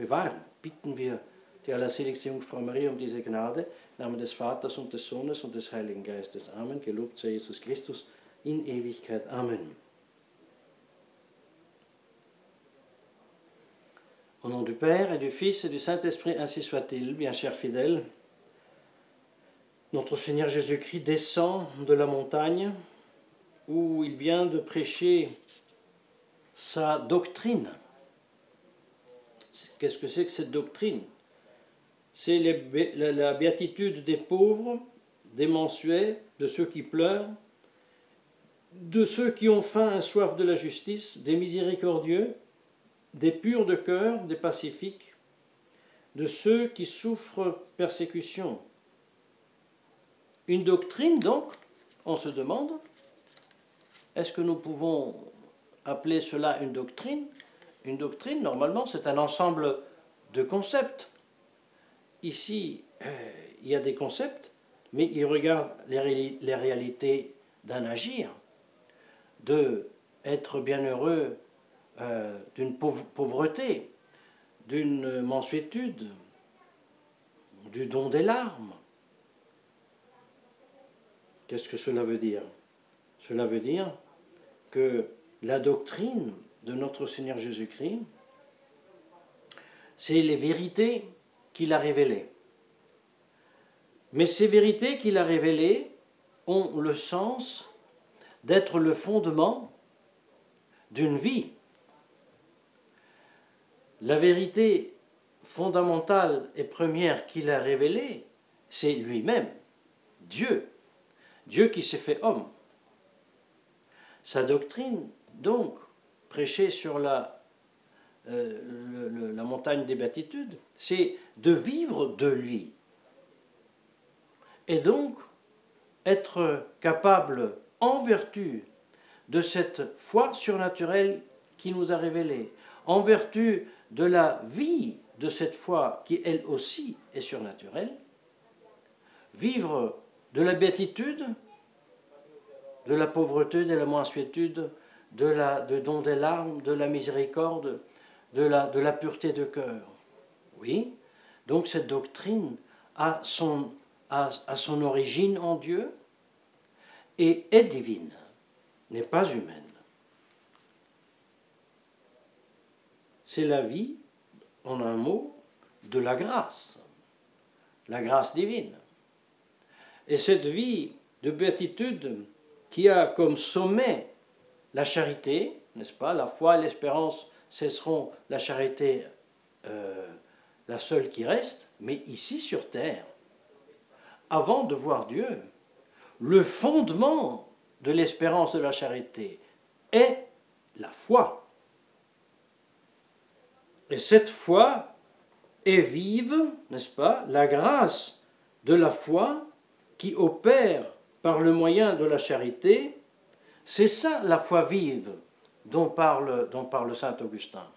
bewahren. Bitten wir die allerseligste Jungfrau Maria um diese Gnade, im Namen des Vaters und des Sohnes und des Heiligen Geistes. Amen. Gelobt sei Jesus Christus in Ewigkeit. Amen. Au nom du Père et du Fils et du Saint-Esprit, ainsi soit-il, bien chers fidèles. Notre Seigneur Jésus-Christ descend de la montagne où il vient de prêcher sa doctrine. Qu'est-ce que c'est que cette doctrine? C'est la béatitude des pauvres, des mensuets, de ceux qui pleurent, de ceux qui ont faim et soif de la justice, des miséricordieux, des purs de cœur, des pacifiques, de ceux qui souffrent persécution. Une doctrine, donc, on se demande, est-ce que nous pouvons appeler cela une doctrine? Une doctrine, normalement, c'est un ensemble de concepts. Ici, il y a des concepts, mais il regarde les réalités d'un agir, de être bienheureux d'une pauvreté, d'une mansuétude, du don des larmes. Qu'est-ce que cela veut dire? Cela veut dire que la doctrine de notre Seigneur Jésus-Christ, c'est les vérités qu'il a révélées. Mais ces vérités qu'il a révélées ont le sens d'être le fondement d'une vie. La vérité fondamentale et première qu'il a révélée, c'est lui-même, Dieu. Dieu qui s'est fait homme. Sa doctrine, donc, prêchée sur la montagne des béatitudes, c'est de vivre de lui. Et donc, être capable, en vertu de cette foi surnaturelle qui nous a révélée, en vertu de la vie de cette foi qui, elle aussi, est surnaturelle, vivre de la béatitude, de la pauvreté, de la mansuétude, de don des larmes, de la miséricorde, de la pureté de cœur. Oui, donc cette doctrine a son origine en Dieu et est divine, n'est pas humaine. C'est la vie, en un mot, de la grâce divine. Et cette vie de béatitude qui a comme sommet la charité, n'est-ce pas? La foi et l'espérance cesseront, la charité la seule qui reste, mais ici sur terre, avant de voir Dieu, le fondement de l'espérance de la charité est la foi. Et cette foi est vive, n'est-ce pas? La grâce de la foi qui opère par le moyen de la charité, c'est ça la foi vive dont parle saint Augustin.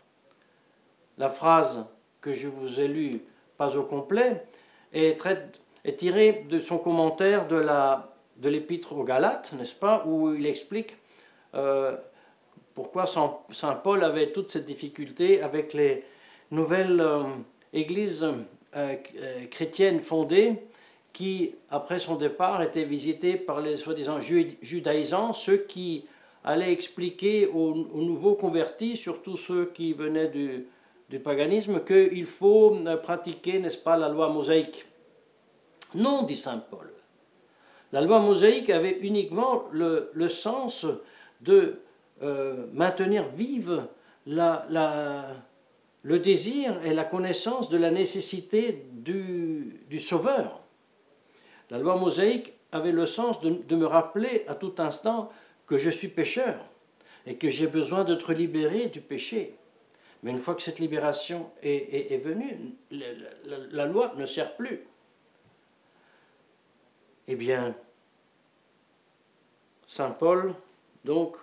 La phrase que je vous ai lue, pas au complet, est tirée de son commentaire de l'épître aux Galates, n'est-ce pas, où il explique pourquoi saint Paul avait toute cette difficulté avec les nouvelles églises chrétiennes fondées qui, après son départ, étaient visitées par les soi-disant judaïsants, ceux qui allaient expliquer aux nouveaux convertis, surtout ceux qui venaient du paganisme, qu'il faut pratiquer, n'est-ce pas, la loi mosaïque. Non, dit saint Paul. La loi mosaïque avait uniquement le sens de maintenir vive le désir et la connaissance de la nécessité du Sauveur. La loi mosaïque avait le sens de me rappeler à tout instant que je suis pécheur et que j'ai besoin d'être libéré du péché. Mais une fois que cette libération est venue, la loi ne sert plus. Eh bien, saint Paul, donc,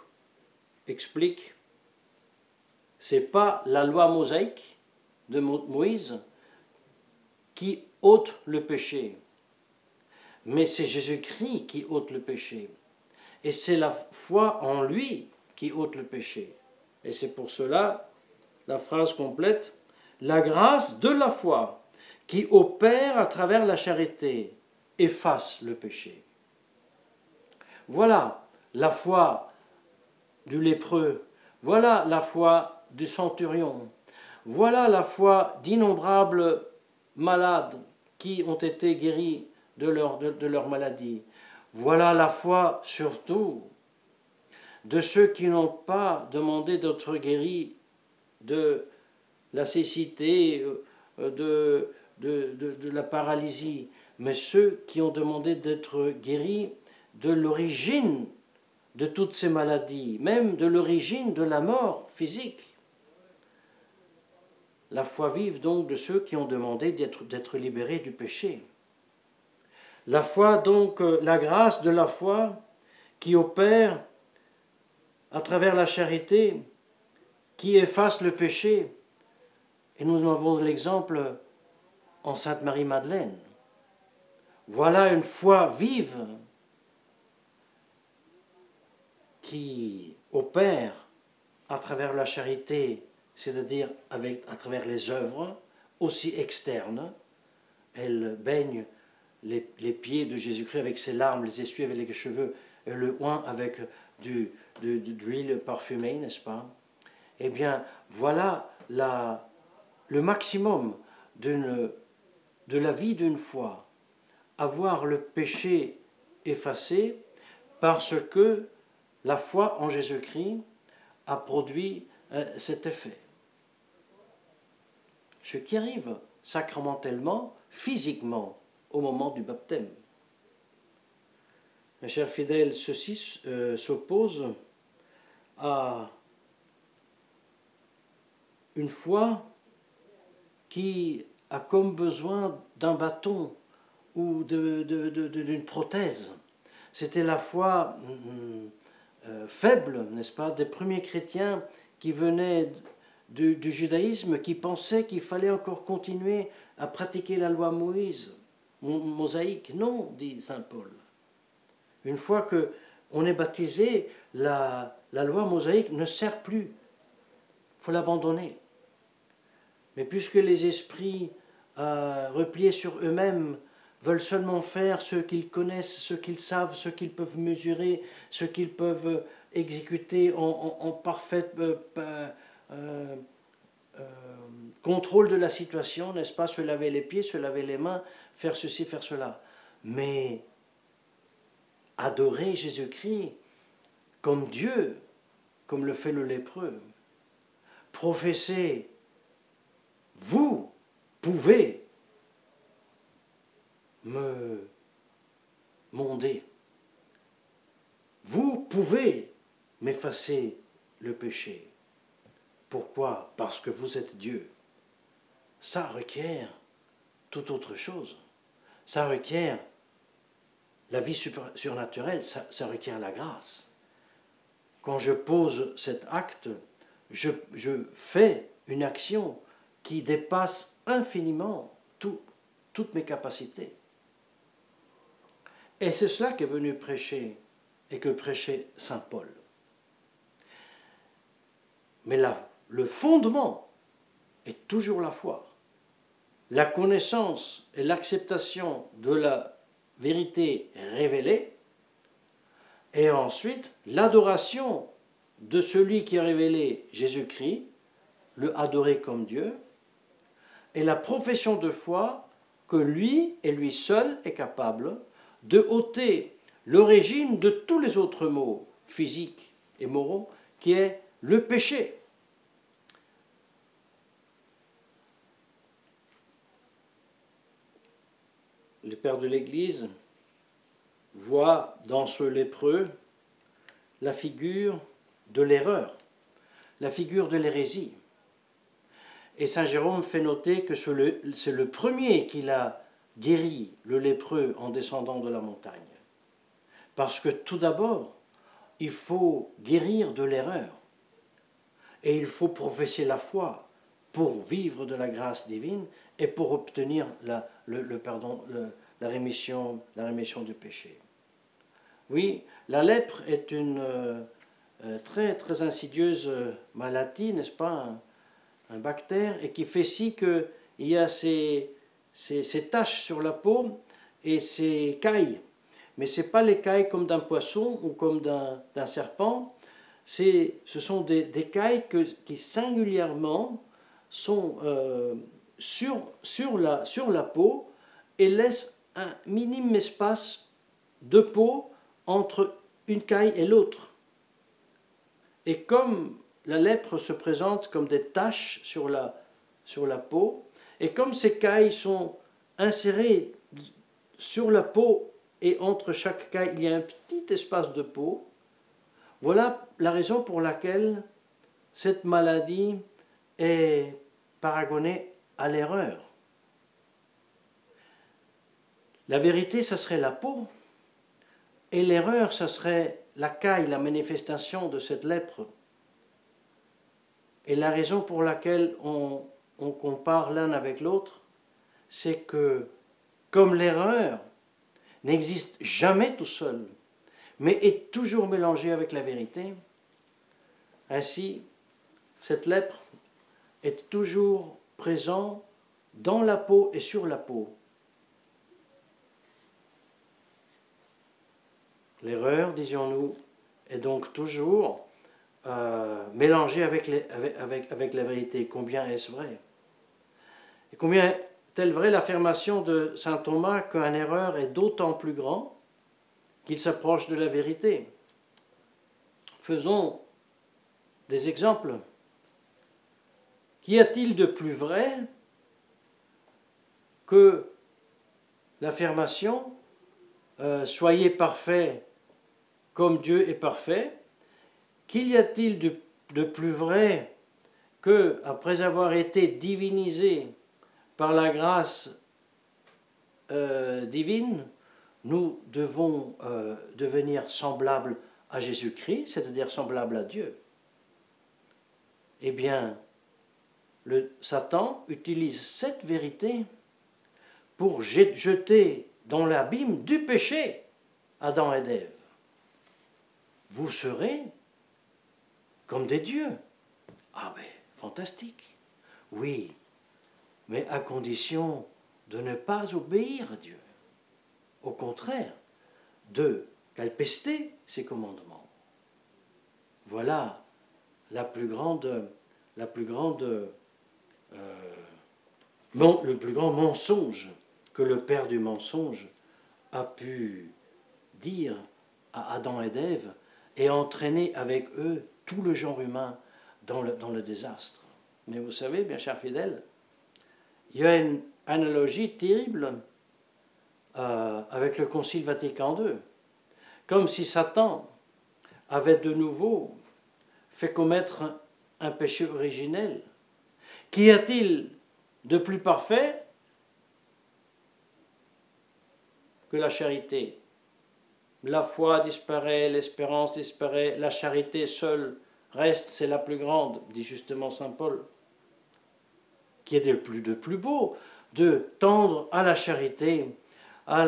explique, c'est pas la loi mosaïque de Moïse qui ôte le péché, mais c'est Jésus-Christ qui ôte le péché. Et c'est la foi en lui qui ôte le péché. Et c'est pour cela, la phrase complète, la grâce de la foi qui opère à travers la charité efface le péché. Voilà la foi du lépreux, voilà la foi du centurion, voilà la foi d'innombrables malades qui ont été guéris de leur maladie. Voilà la foi surtout de ceux qui n'ont pas demandé d'être guéris de la cécité, de la paralysie, mais ceux qui ont demandé d'être guéris de l'origine de toutes ces maladies, même de l'origine de la mort physique. La foi vive donc de ceux qui ont demandé d'être libérés du péché. La foi donc, la grâce de la foi qui opère à travers la charité, qui efface le péché. Et nous en avons l'exemple en Sainte Marie-Madeleine. Voilà une foi vive qui opère à travers la charité, c'est-à-dire à travers les œuvres, aussi externes. Elle baigne les pieds de Jésus-Christ avec ses larmes, les essuie avec les cheveux, et le oint avec de l'huile parfumée, n'est-ce pas? Eh bien, voilà le maximum de la vie d'une foi. Avoir le péché effacé parce que la foi en Jésus-Christ a produit cet effet. Ce qui arrive sacramentellement, physiquement, au moment du baptême. Mes chers fidèles, ceci s'oppose à une foi qui a comme besoin d'un bâton ou d'une prothèse. C'était la foi faible, n'est-ce pas, des premiers chrétiens qui venaient du judaïsme, qui pensaient qu'il fallait encore continuer à pratiquer la loi mosaïque. Non, dit saint Paul. Une fois qu'on est baptisé, la loi mosaïque ne sert plus. Il faut l'abandonner. Mais puisque les esprits repliés sur eux-mêmes veulent seulement faire ce qu'ils connaissent, ce qu'ils savent, ce qu'ils peuvent mesurer, ce qu'ils peuvent exécuter en parfait contrôle de la situation, n'est-ce pas, se laver les pieds, se laver les mains, faire ceci, faire cela. Mais adorer Jésus-Christ comme Dieu, comme le fait le lépreux, professer, vous pouvez me monder, vous pouvez m'effacer le péché. Pourquoi? Parce que vous êtes Dieu. Ça requiert toute autre chose. Ça requiert la vie surnaturelle, ça requiert la grâce. Quand je pose cet acte, je fais une action qui dépasse infiniment toutes mes capacités. Et c'est cela qu'est venu prêcher et que prêchait saint Paul. Mais là, le fondement est toujours la foi. La connaissance et l'acceptation de la vérité révélée, et ensuite l'adoration de celui qui a révélé Jésus-Christ, le adorer comme Dieu, et la profession de foi que lui et lui seul est capable de ôter l'origine de tous les autres maux physiques et moraux, qui est le péché. Les pères de l'Église voient dans ce lépreux la figure de l'erreur, la figure de l'hérésie. Et saint Jérôme fait noter que c'est le premier qu'il a guéri, le lépreux, en descendant de la montagne. Parce que tout d'abord, il faut guérir de l'erreur. Et il faut professer la foi pour vivre de la grâce divine et pour obtenir la rémission du péché. Oui, la lèpre est une très, très insidieuse maladie, n'est-ce pas? un bactère, et qui fait si qu'il y a ces taches sur la peau et ces cailles. Mais ce n'est pas les cailles comme d'un poisson ou comme d'un serpent, ce sont des cailles qui singulièrement sont sur la peau et laissent un minime espace de peau entre une caille et l'autre. Et comme la lèpre se présente comme des taches sur la peau, et comme ces cailles sont insérées sur la peau et entre chaque caille il y a un petit espace de peau, voilà la raison pour laquelle cette maladie est paragonnée à l'erreur. La vérité, ça serait la peau, et l'erreur, ça serait la caille, la manifestation de cette lèpre. Et la raison pour laquelle on compare l'un avec l'autre, c'est que comme l'erreur n'existe jamais tout seul, mais est toujours mélangée avec la vérité, ainsi cette lèpre est toujours présente dans la peau et sur la peau. L'erreur, disions-nous, est donc toujours mélangée avec la vérité. Combien est-ce vrai? Et combien est-elle vraie l'affirmation de saint Thomas qu'un erreur est d'autant plus grand qu'il s'approche de la vérité? Faisons des exemples. Qu'y a-t-il de plus vrai que l'affirmation soyez parfaits comme Dieu est parfait? Qu'y a-t-il de plus vrai que, après avoir été divinisés par la grâce divine, nous devons devenir semblables à Jésus-Christ, c'est-à-dire semblables à Dieu? Eh bien, Satan utilise cette vérité pour jeter dans l'abîme du péché Adam et Ève. Vous serez comme des dieux. Ah mais, fantastique. Oui, mais à condition de ne pas obéir à Dieu. Au contraire, de calpester ses commandements. Voilà le plus grand mensonge que le père du mensonge a pu dire à Adam et Ève et entraîner avec eux tout le genre humain dans le désastre. Mais vous savez, bien chers fidèles, il y a une analogie terrible avec le Concile Vatican II. Comme si Satan avait de nouveau fait commettre un péché originel. Qu'y a-t-il de plus parfait que la charité? La foi disparaît, l'espérance disparaît, la charité seule reste, c'est la plus grande, dit justement saint Paul. Qui est de plus beau, de tendre à la charité, à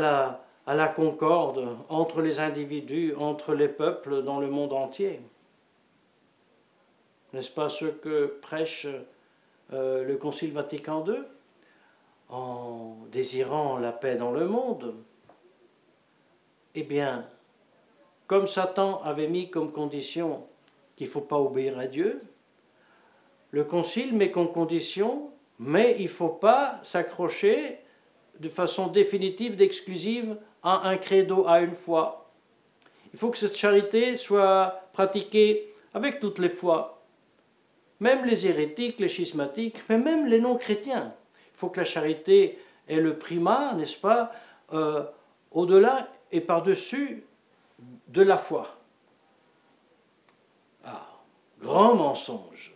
la concorde entre les individus, entre les peuples dans le monde entier. N'est-ce pas ce que prêche le Concile Vatican II en désirant la paix dans le monde? Eh bien, comme Satan avait mis comme condition qu'il ne faut pas obéir à Dieu, le Concile met comme condition, mais il ne faut pas s'accrocher de façon définitive, exclusive, à un credo, à une foi. Il faut que cette charité soit pratiquée avec toutes les foi, même les hérétiques, les schismatiques, mais même les non-chrétiens. Il faut que la charité ait le primat, n'est-ce pas, au-delà et par-dessus de la foi. Ah, grand mensonge,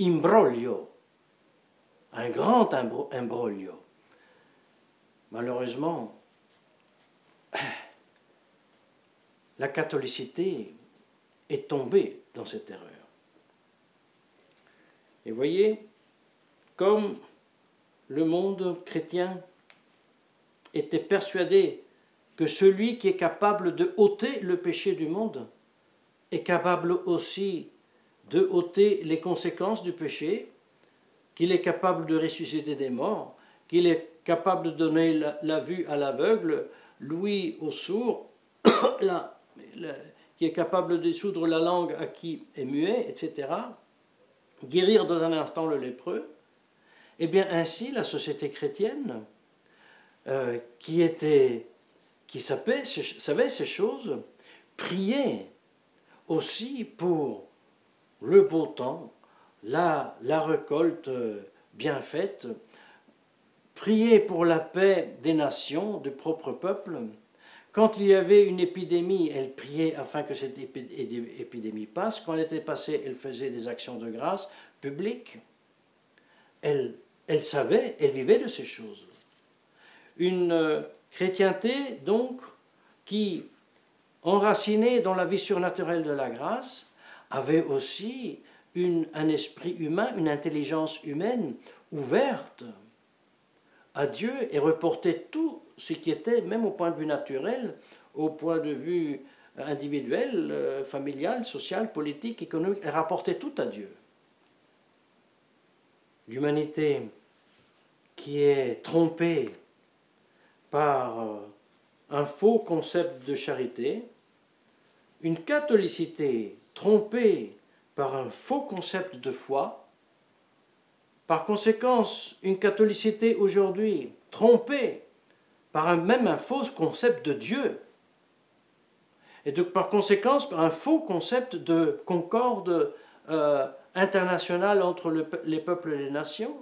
imbroglio, un grand imbroglio. Malheureusement, la catholicité est tombée dans cette erreur. Et voyez, comme le monde chrétien était persuadé que celui qui est capable de ôter le péché du monde est capable aussi de ôter les conséquences du péché, qu'il est capable de ressusciter des morts, qu'il est capable de donner la vue à l'aveugle, l'ouïe au sourd, qui est capable de dissoudre la langue à qui est muet, etc., guérir dans un instant le lépreux, et bien ainsi la société chrétienne, qui savait ces choses, priait aussi pour le beau temps, la récolte bien faite, priait pour la paix des nations, du propre peuple. Quand il y avait une épidémie, elle priait afin que cette épidémie passe. Quand elle était passée, elle faisait des actions de grâce publiques. Elle savait, elle vivait de ces choses. Une chrétienté, donc, qui, enracinée dans la vie surnaturelle de la grâce, avait aussi un esprit humain, une intelligence humaine ouverte à Dieu et reportait tout ce qui était, même au point de vue naturel, au point de vue individuel, familial, social, politique, économique, elle rapportait tout à Dieu. L'humanité qui est trompée par un faux concept de charité, une catholicité trompée par un faux concept de foi, par conséquent, une catholicité aujourd'hui trompée par même un faux concept de Dieu, et donc par conséquent par un faux concept de concorde internationale entre les peuples et les nations,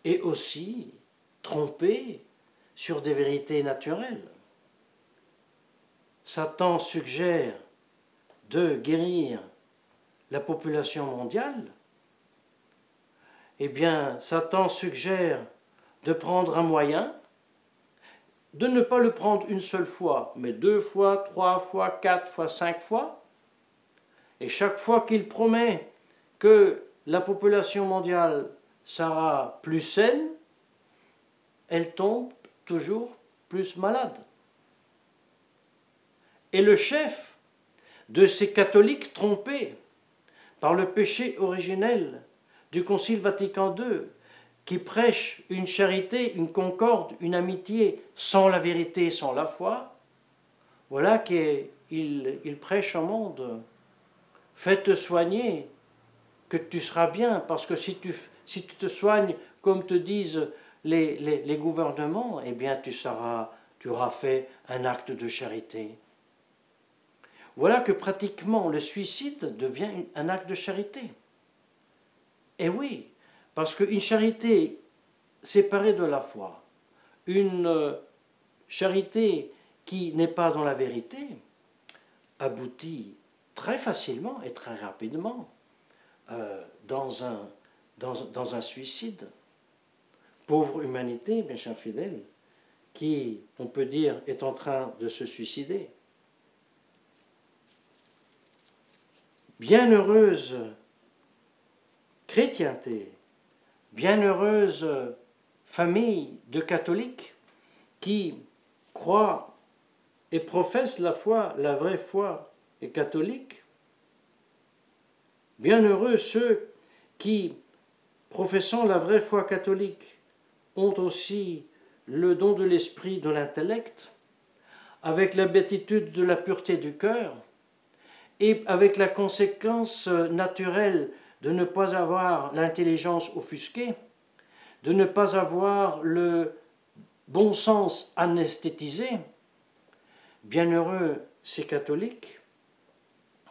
et aussi trompée sur des vérités naturelles. Satan suggère de guérir la population mondiale. Eh bien, Satan suggère de prendre un moyen, de ne pas le prendre une seule fois, mais 2 fois, 3 fois, 4 fois, 5 fois. Et chaque fois qu'il promet que la population mondiale sera plus saine, elle tombe toujours plus malade. Et le chef de ces catholiques trompés par le péché originel du Concile Vatican II, qui prêche une charité, une concorde, une amitié sans la vérité, sans la foi, voilà qu'il prêche au monde. Fais-te soigner, que tu seras bien, parce que si tu te soignes comme te disent les gouvernements, eh bien tu auras fait un acte de charité. Voilà que pratiquement le suicide devient un acte de charité. Et oui, parce qu'une charité séparée de la foi, une charité qui n'est pas dans la vérité, aboutit très facilement et très rapidement dans un suicide. Pauvre humanité, mes chers fidèles, qui, on peut dire, est en train de se suicider. Bienheureuse chrétienté, bienheureuse famille de catholiques qui croient et professent la foi, la vraie foi et catholique. Bienheureux ceux qui, professant la vraie foi catholique, ont aussi le don de l'esprit, de l'intellect, avec la béatitude de la pureté du cœur, et avec la conséquence naturelle de ne pas avoir l'intelligence offusquée, de ne pas avoir le bon sens anesthétisé. Bienheureux ces catholiques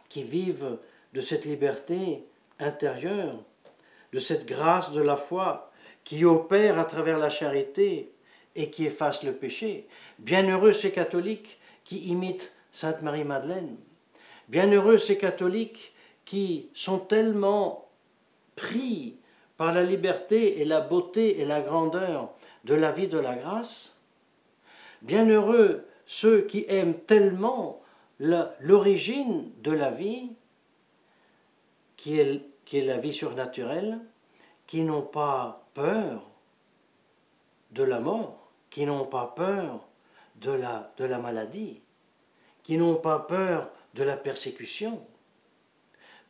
qui vivent de cette liberté intérieure, de cette grâce de la foi qui opère à travers la charité et qui efface le péché. Bienheureux ces catholiques qui imitent Sainte Marie-Madeleine. Bienheureux ces catholiques qui sont tellement pris par la liberté et la beauté et la grandeur de la vie de la grâce. Bienheureux ceux qui aiment tellement l'origine de la vie, qui est la vie surnaturelle, qui n'ont pas peur de la mort, qui n'ont pas peur de la maladie, qui n'ont pas peur de la persécution,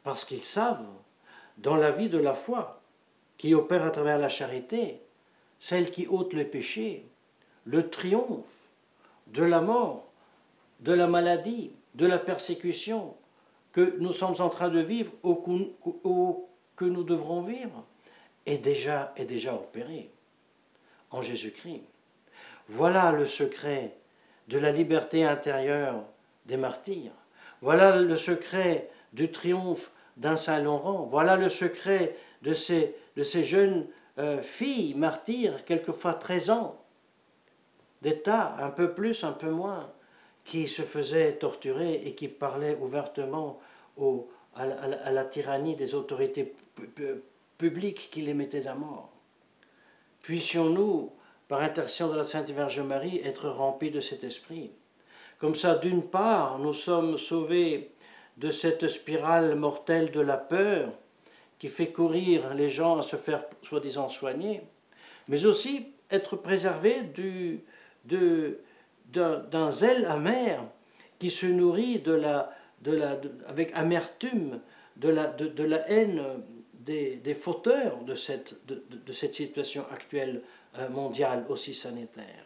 parce qu'ils savent, dans la vie de la foi, qui opère à travers la charité, celle qui ôte les péchés, le triomphe de la mort, de la maladie, de la persécution que nous sommes en train de vivre ou que nous devrons vivre, est déjà opéré en Jésus-Christ. Voilà le secret de la liberté intérieure des martyrs. Voilà le secret du triomphe d'un Saint-Laurent. Voilà le secret de ces jeunes filles martyrs, quelquefois 13 ans, d'état, un peu plus, un peu moins, qui se faisaient torturer et qui parlaient ouvertement à la tyrannie des autorités publiques qui les mettaient à mort. Puissions-nous, par intercession de la Sainte Vierge Marie, être remplis de cet esprit. Comme ça, d'une part, nous sommes sauvés de cette spirale mortelle de la peur qui fait courir les gens à se faire soi-disant soigner, mais aussi être préservés d'un zèle amer qui se nourrit avec amertume de la haine des fauteurs de cette situation actuelle mondiale aussi sanitaire.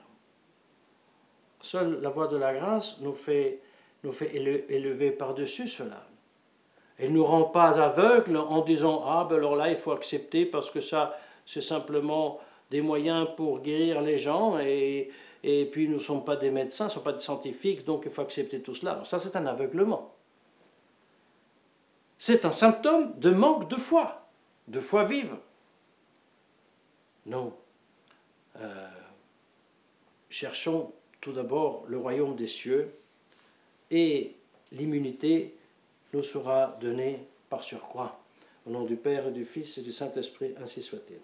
Seule la voie de la grâce nous fait élever par-dessus cela. Elle ne nous rend pas aveugles en disant « Ah, ben alors là, il faut accepter parce que ça, c'est simplement des moyens pour guérir les gens et puis nous ne sommes pas des médecins, nous ne sommes pas des scientifiques, donc il faut accepter tout cela. » Alors ça, c'est un aveuglement. C'est un symptôme de manque de foi vive. Non. Cherchons tout d'abord le royaume des cieux et l'immunité nous sera donnée par surcroît. Au nom du Père et du Fils et du Saint-Esprit, ainsi soit-il.